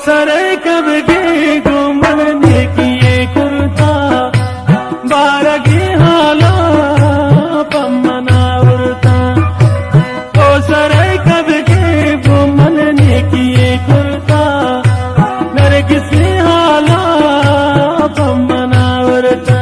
सरे कब गे घूमने किए कुर्ता बारगी हाला पम्मना उड़ता ओ सरे कब गे घूमने किए कुर्ता मेरे किसी हाला पम्मना उड़ता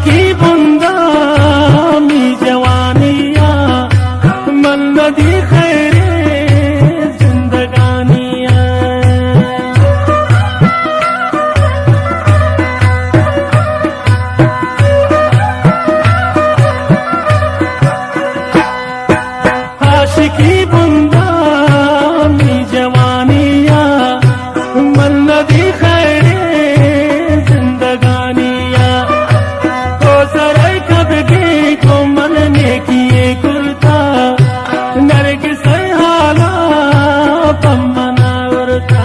की बुंदा मी जवानिया मन नदी खैरे जिंदगानिया आशिकी बुंदा मी जवानिया मन नदी खैरे जिंदगानिया सरे कब गे घूमने किए कुर्ता नरगिस हाला पम्मना उड़ता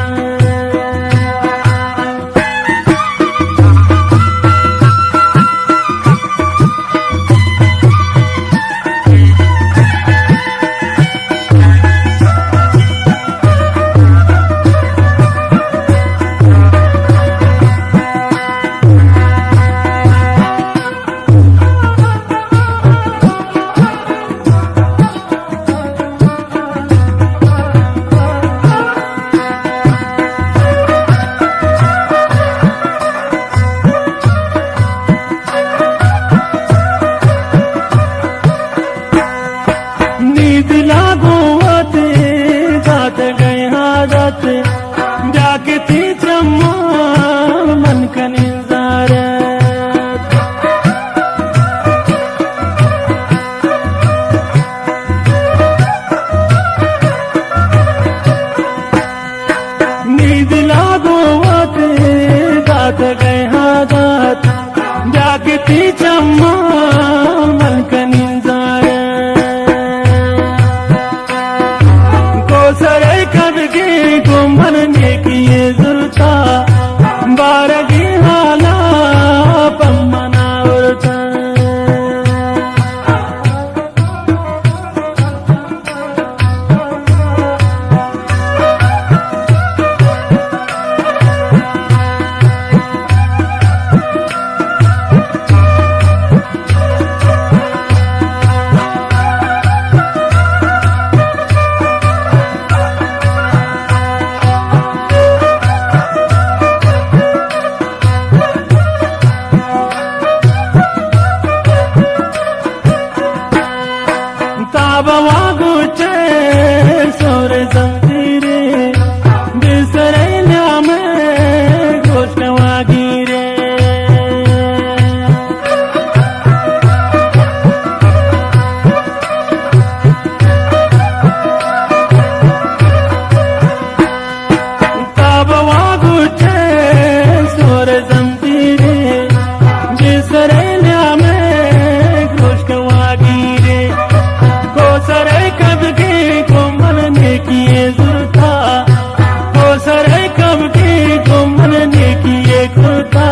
मन ने किए कुर्ता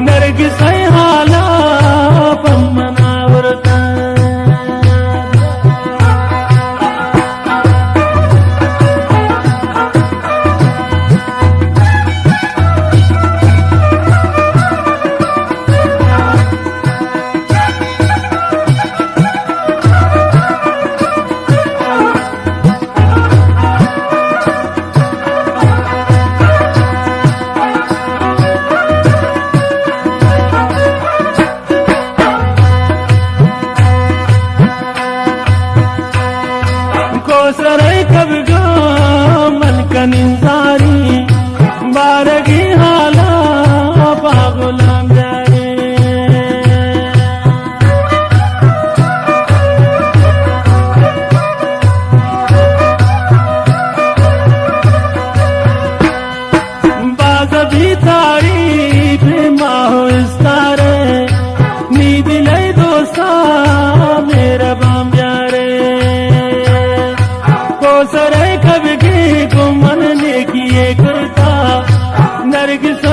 नरग से हाला पम्मना उरता सरे कब गो मन का निंसारी बारगी हाला पागुलाम जाए बाज भी तारीफ माहो इस्तारे नींद ले दोस्ता मेरा बाम जारे सरे कब की को मन ने किए कुर्ता नरगिस